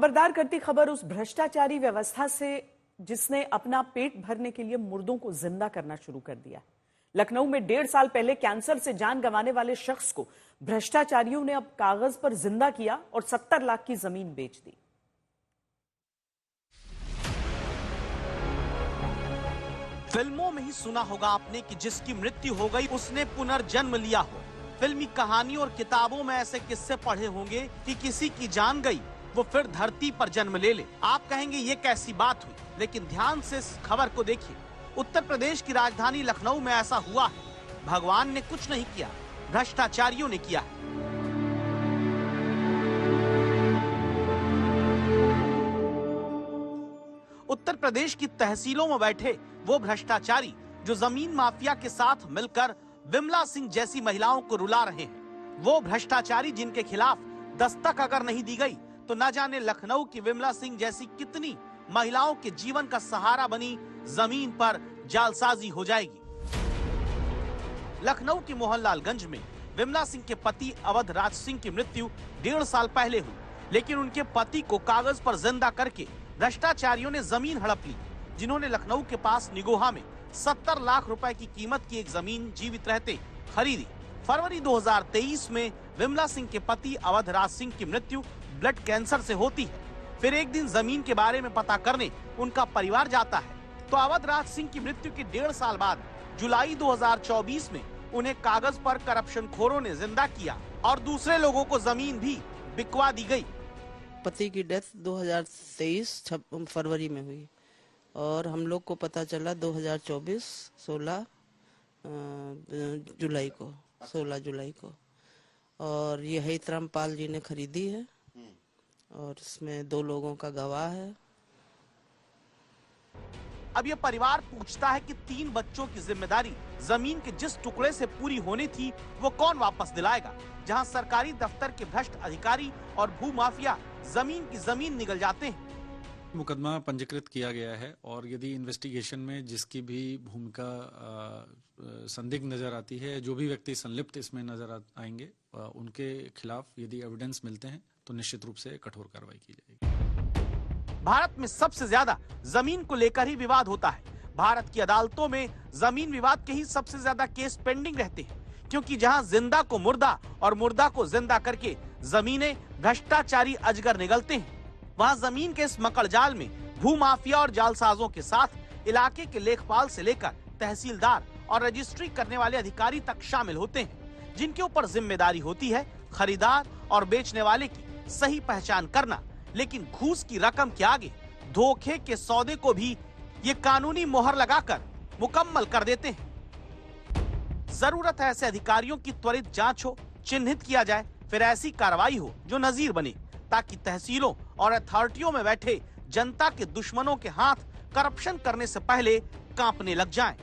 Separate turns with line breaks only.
खबरदार करती खबर उस भ्रष्टाचारी व्यवस्था से जिसने अपना पेट भरने के लिए मुर्दों को जिंदा करना शुरू कर दिया। लखनऊ में 1.5 साल पहले कैंसर से जान गंवाने वाले शख्स को भ्रष्टाचारियों ने अब कागज पर जिंदा किया और 70 लाख की जमीन बेच दी।
फिल्मों में ही सुना होगा आपने कि जिसकी मृत्यु हो गई उसने पुनर्जन्म लिया हो। फिल्मी कहानी और किताबों में ऐसे किस्से पढ़े होंगे कि किसी की जान गई वो फिर धरती पर जन्म ले ले। आप कहेंगे ये कैसी बात हुई, लेकिन ध्यान से इस खबर को देखिए। उत्तर प्रदेश की राजधानी लखनऊ में ऐसा हुआ है। भगवान ने कुछ नहीं किया, भ्रष्टाचारियों ने किया है। उत्तर प्रदेश की तहसीलों में बैठे वो भ्रष्टाचारी जो जमीन माफिया के साथ मिलकर विमला सिंह जैसी महिलाओं को रुला रहे हैं, वो भ्रष्टाचारी जिनके खिलाफ दस्तक अगर नहीं दी गई तो न जाने लखनऊ की विमला सिंह जैसी कितनी महिलाओं के जीवन का सहारा बनी जमीन पर जालसाजी हो जाएगी। लखनऊ की मोहनलालगंज में विमला सिंह के पति अवध राज सिंह की मृत्यु 1.5 साल पहले हुई, लेकिन उनके पति को कागज पर जिंदा करके भ्रष्टाचारियों ने जमीन हड़प ली, जिन्होंने लखनऊ के पास निगोहा में 70 लाख रुपए की कीमत की एक जमीन जीवित रहते खरीदी। फरवरी 2023 में विमला सिंह के पति अवध राज सिंह की मृत्यु ब्लड कैंसर से होती है। फिर एक दिन जमीन के बारे में पता करने उनका परिवार जाता है तो अवध राज सिंह की मृत्यु के 1.5 साल बाद जुलाई 2024 में उन्हें कागज पर करप्शन खोरों ने जिंदा किया और दूसरे लोगों को जमीन भी बिकवा दी गई।
पति की डेथ 2023 फरवरी में हुई और हम लोग को पता चला 2024 16 जुलाई को और ये हैतरामपाल जी ने खरीदी है और इसमें 2 लोगों का गवाह है।
अब ये परिवार पूछता है कि 3 बच्चों की जिम्मेदारी जमीन के जिस टुकड़े से पूरी होनी थी वो कौन वापस दिलाएगा, जहां सरकारी दफ्तर के भ्रष्ट अधिकारी और भूमाफिया जमीन की जमीन निगल जाते हैं।
मुकदमा पंजीकृत किया गया है और यदि इन्वेस्टिगेशन में जिसकी भी भूमिका संदिग्ध नजर आती है, जो भी व्यक्ति संलिप्त इसमें नजर आएंगे, उनके खिलाफ यदि एविडेंस मिलते हैं तो निश्चित रूप से कठोर कार्रवाई की जाएगी।
भारत में सबसे ज्यादा जमीन को लेकर ही विवाद होता है। भारत की अदालतों में जमीन विवाद के ही सबसे ज्यादा केस पेंडिंग रहते हैं, क्योंकि जहां जिंदा को मुर्दा और मुर्दा को जिंदा करके जमीनें भ्रष्टाचारी अजगर निगलते हैं, वहां जमीन के इस मकड़जाल में भूमाफिया और जालसाजों के साथ इलाके के लेखपाल से लेकर तहसीलदार और रजिस्ट्री करने वाले अधिकारी तक शामिल होते हैं, जिनके ऊपर जिम्मेदारी होती है खरीदार और बेचने वाले की सही पहचान करना। लेकिन घूस की रकम के आगे धोखे के सौदे को भी ये कानूनी मोहर लगाकर मुकम्मल कर देते हैं। जरूरत है ऐसे अधिकारियों की त्वरित जांच हो, चिन्हित किया जाए, फिर ऐसी कार्रवाई हो जो नजीर बने, ताकि तहसीलों और अथॉरिटियों में बैठे जनता के दुश्मनों के हाथ करप्शन करने से पहले कांपने लग जाएं।